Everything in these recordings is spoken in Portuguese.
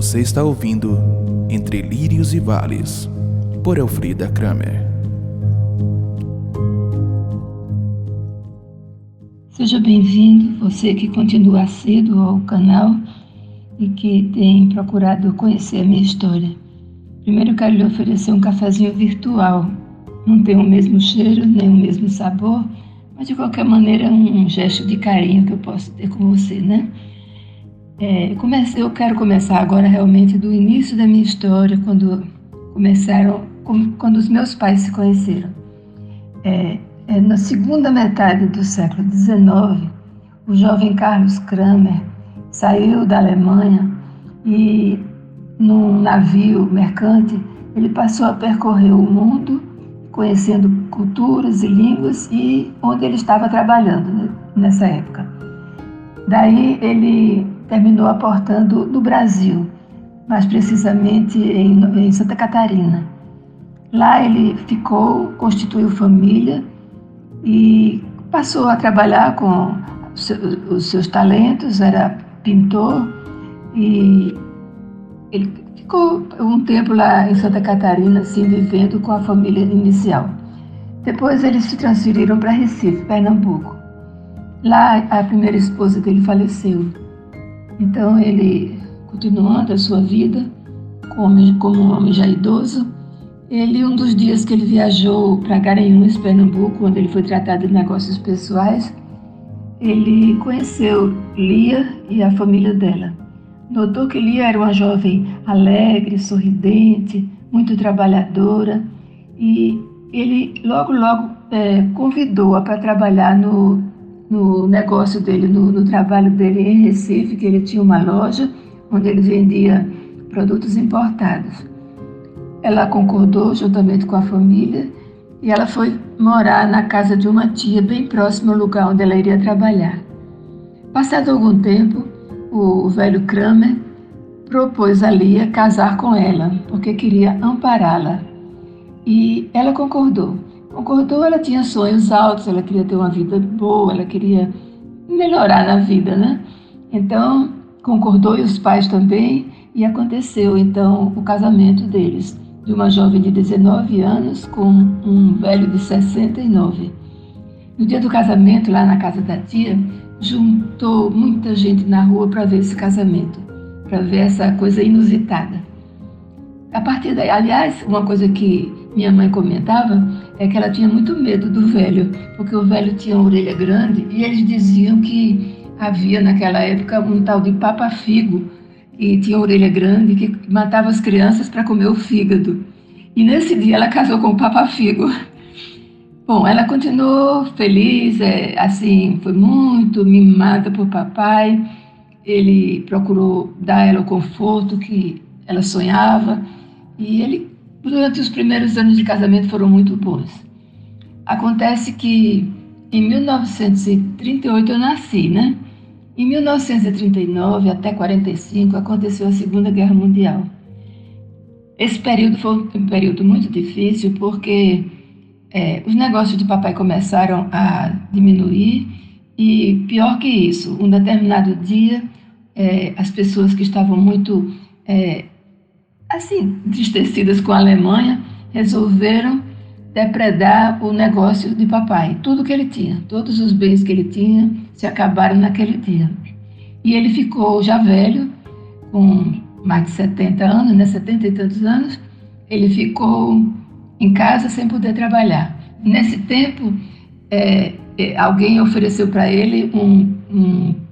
Você está ouvindo Entre Lírios e Vales, por Elfrida Kramer. Seja bem-vindo, você que continua assíduo ao canal e que tem procurado conhecer a minha história. Primeiro eu quero lhe oferecer um cafezinho virtual. Não tem o mesmo cheiro, nem o mesmo sabor, mas de qualquer maneira é um gesto de carinho que eu posso ter com você, né? Eu quero começar agora realmente do início da minha história, quando os meus pais se conheceram. Na segunda metade do século XIX, o jovem Carlos Kramer saiu da Alemanha e, num navio mercante, ele passou a percorrer o mundo, conhecendo culturas e línguas, e onde ele estava trabalhando, né, nessa época. Daí ele terminou aportando no Brasil, mais precisamente em Santa Catarina. Lá ele constituiu família e passou a trabalhar com os seus talentos, era pintor, e ele ficou um tempo lá em Santa Catarina, assim, vivendo com a família inicial. Depois eles se transferiram para Recife, Pernambuco. Lá a primeira esposa dele faleceu. Então ele, continuando a sua vida como um homem já idoso, um dos dias que ele viajou para Garanhuns, Pernambuco, onde ele foi tratado de negócios pessoais, ele conheceu Lia e a família dela. Notou que Lia era uma jovem alegre, sorridente, muito trabalhadora, e ele logo convidou-a para trabalhar no negócio dele, no trabalho dele em Recife, que ele tinha uma loja onde ele vendia produtos importados. Ela concordou juntamente com a família e ela foi morar na casa de uma tia bem próximo ao lugar onde ela iria trabalhar. Passado algum tempo, o velho Kramer propôs a Lia casar com ela, porque queria ampará-la. E ela concordou. Ela tinha sonhos altos, ela queria ter uma vida boa, ela queria melhorar na vida, né? Então, concordou, e os pais também, e aconteceu então o casamento deles, de uma jovem de 19 anos com um velho de 69. No dia do casamento, lá na casa da tia, juntou muita gente na rua para ver esse casamento, para ver essa coisa inusitada. A partir daí, aliás, uma coisa que minha mãe comentava é que ela tinha muito medo do velho, porque o velho tinha uma orelha grande e eles diziam que havia naquela época um tal de papa-figo, que tinha orelha grande, que matava as crianças para comer o fígado. E nesse dia ela casou com o papa-figo. Bom, ela continuou feliz, foi muito mimada por papai. Ele procurou dar a ela o conforto que ela sonhava, e durante os primeiros anos de casamento foram muito bons. Acontece que em 1938 eu nasci, né? Em 1939 até 1945 aconteceu a Segunda Guerra Mundial. Esse período foi um período muito difícil, porque os negócios de papai começaram a diminuir, e pior que isso, um determinado dia, as pessoas que estavam muito entristecidas com a Alemanha resolveram depredar o negócio de papai. Tudo que ele tinha, todos os bens que ele tinha se acabaram naquele dia. E ele ficou já velho, com mais de 70 anos, né, 70 e tantos anos, ele ficou em casa sem poder trabalhar. Nesse tempo, alguém ofereceu para ele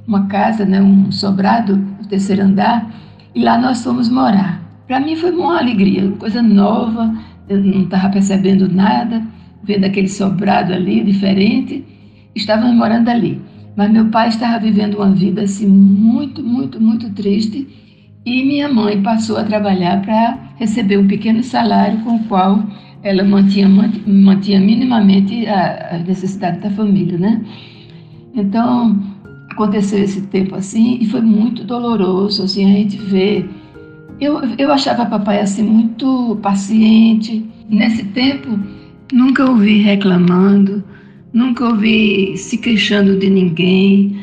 uma casa, né, um sobrado, no terceiro andar, e lá nós fomos morar. Para mim foi uma alegria, coisa nova, eu não estava percebendo nada, vendo aquele sobrado ali, diferente, estávamos morando ali. Mas meu pai estava vivendo uma vida assim muito, muito, muito triste, e minha mãe passou a trabalhar para receber um pequeno salário com o qual ela mantinha minimamente a necessidade da família, né? Então, aconteceu esse tempo assim, e foi muito doloroso, assim, a gente vê. Eu achava papai assim muito paciente. Nesse tempo, nunca ouvi reclamando, nunca ouvi se queixando de ninguém.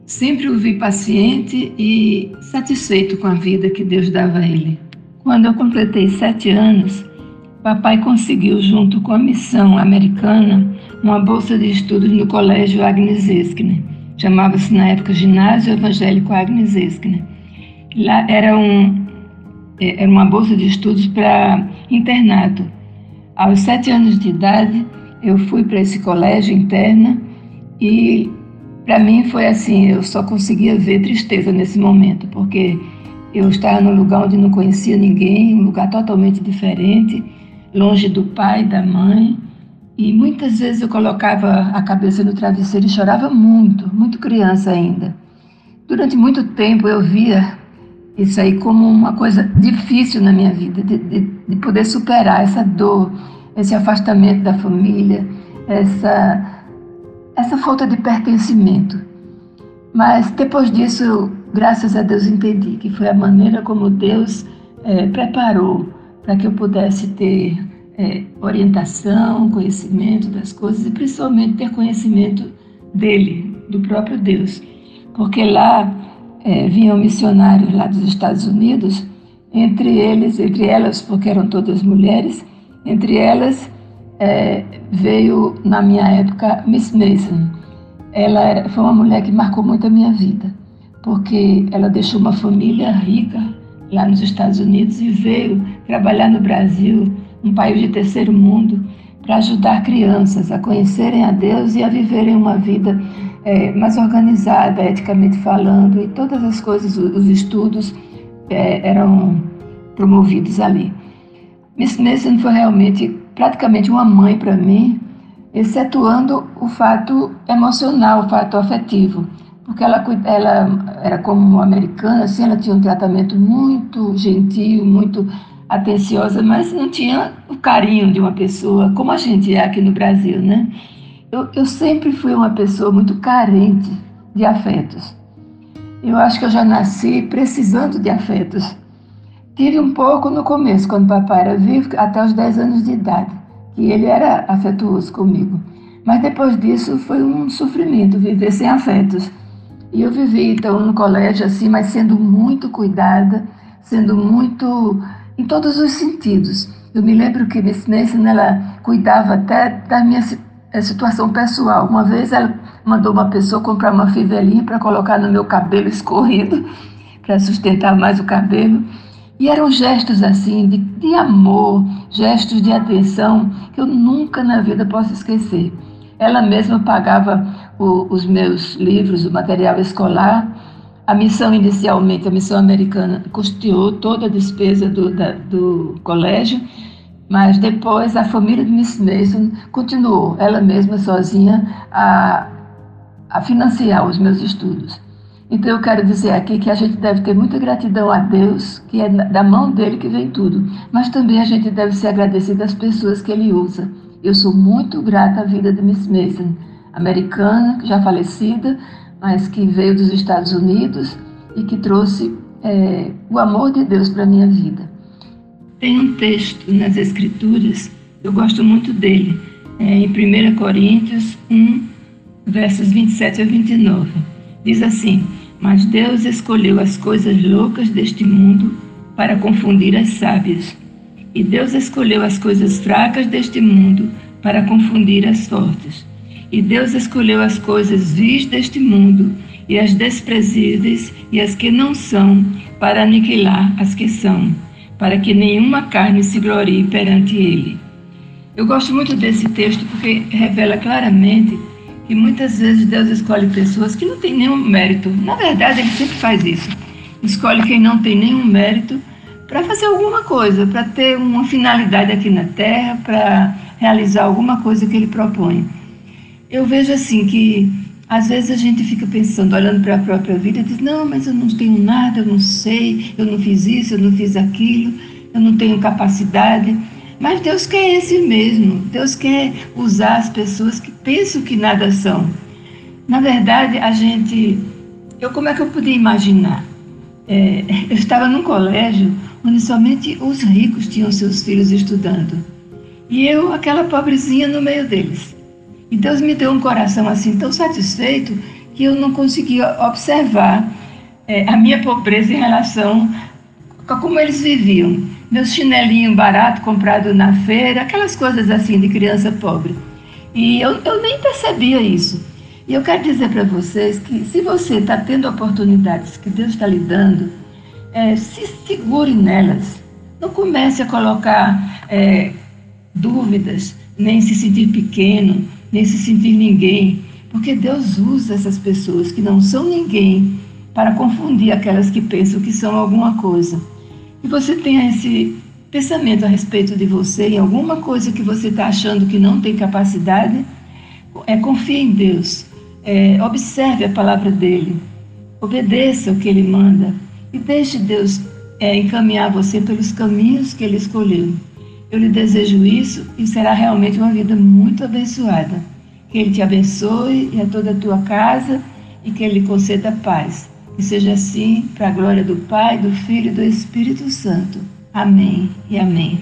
Sempre o vi paciente e satisfeito com a vida que Deus dava a ele. Quando eu completei 7 anos, papai conseguiu, junto com a missão americana, uma bolsa de estudos no colégio Agnes Eskner. Chamava-se na época Ginásio Evangélico Agnes Eskner. Lá era uma bolsa de estudos para internato. Aos 7 anos de idade, eu fui para esse colégio interna e, para mim, foi assim, eu só conseguia ver tristeza nesse momento, porque eu estava num lugar onde não conhecia ninguém, um lugar totalmente diferente, longe do pai, da mãe, e muitas vezes eu colocava a cabeça no travesseiro e chorava muito, muito criança ainda. Durante muito tempo eu via isso aí como uma coisa difícil na minha vida, de poder superar essa dor, esse afastamento da família, essa falta de pertencimento. Mas depois disso, graças a Deus, entendi que foi a maneira como Deus preparou para que eu pudesse ter orientação, conhecimento das coisas e principalmente ter conhecimento dele, do próprio Deus. Porque lá vinham missionários lá dos Estados Unidos, entre elas, porque eram todas mulheres, entre elas veio, na minha época, Miss Mason. Ela foi uma mulher que marcou muito a minha vida, porque ela deixou uma família rica lá nos Estados Unidos e veio trabalhar no Brasil, um país de terceiro mundo, para ajudar crianças a conhecerem a Deus e a viverem uma vida mais organizada, eticamente falando, e todas as coisas, os estudos eram promovidos ali. Miss Mason foi realmente praticamente uma mãe para mim, excetuando o fato emocional, o fato afetivo, porque ela era como uma americana, assim, ela tinha um tratamento muito gentil, muito atenciosa, mas não tinha o carinho de uma pessoa como a gente é aqui no Brasil, né? Eu sempre fui uma pessoa muito carente de afetos. Eu acho que eu já nasci precisando de afetos. Tive um pouco no começo, quando o papai era vivo, até os 10 anos de idade, que ele era afetuoso comigo. Mas depois disso foi um sofrimento, viver sem afetos. E eu vivi, então, no colégio, assim, mas sendo muito cuidada, sendo muito, em todos os sentidos. Eu me lembro que Miss Mason, ela cuidava até da minha situação pessoal. Uma vez ela mandou uma pessoa comprar uma fivelinha para colocar no meu cabelo escorrido, para sustentar mais o cabelo. E eram gestos assim, de amor, gestos de atenção, que eu nunca na vida posso esquecer. Ela mesma pagava os meus livros, o material escolar. A missão, inicialmente, a missão americana, custeou toda a despesa do colégio, mas depois a família de Miss Mason continuou, ela mesma sozinha, a financiar os meus estudos. Então eu quero dizer aqui que a gente deve ter muita gratidão a Deus, que é da mão dele que vem tudo, mas também a gente deve ser agradecido às pessoas que ele usa. Eu sou muito grata à vida de Miss Mason, americana, já falecida, mas que veio dos Estados Unidos e que trouxe o amor de Deus para a minha vida. Tem um texto nas Escrituras, eu gosto muito dele, em 1 Coríntios 1, versos 27 a 29. Diz assim: mas Deus escolheu as coisas loucas deste mundo para confundir as sábias. E Deus escolheu as coisas fracas deste mundo para confundir as fortes. E Deus escolheu as coisas vis deste mundo e as desprezíveis e as que não são para aniquilar as que são, para que nenhuma carne se glorie perante ele. Eu gosto muito desse texto porque revela claramente que muitas vezes Deus escolhe pessoas que não têm nenhum mérito. Na verdade, ele sempre faz isso. Escolhe quem não tem nenhum mérito para fazer alguma coisa, para ter uma finalidade aqui na Terra, para realizar alguma coisa que ele propõe. Eu vejo assim que às vezes a gente fica pensando, olhando para a própria vida, e diz: não, mas eu não tenho nada, eu não sei, eu não fiz isso, eu não fiz aquilo, eu não tenho capacidade. Mas Deus quer esse mesmo. Deus quer usar as pessoas que pensam que nada são. Na verdade, como é que eu podia imaginar? Eu estava num colégio onde somente os ricos tinham seus filhos estudando. E eu, aquela pobrezinha, no meio deles. E Deus me deu um coração assim tão satisfeito que eu não conseguia observar a minha pobreza em relação a como eles viviam. Meu chinelinho barato comprado na feira, aquelas coisas assim de criança pobre. E eu nem percebia isso. E eu quero dizer para vocês que se você está tendo oportunidades que Deus está lhe dando, se segure nelas. Não comece a colocar dúvidas, nem se sentir pequeno, nem se sentir ninguém, porque Deus usa essas pessoas que não são ninguém para confundir aquelas que pensam que são alguma coisa. E você tenha esse pensamento a respeito de você, em alguma coisa que você está achando que não tem capacidade, confie em Deus, observe a palavra dele, obedeça o que ele manda e deixe Deus encaminhar você pelos caminhos que ele escolheu. Eu lhe desejo isso e será realmente uma vida muito abençoada. Que ele te abençoe e a toda a tua casa e que ele lhe conceda paz. Que seja assim, para a glória do Pai, do Filho e do Espírito Santo. Amém e amém.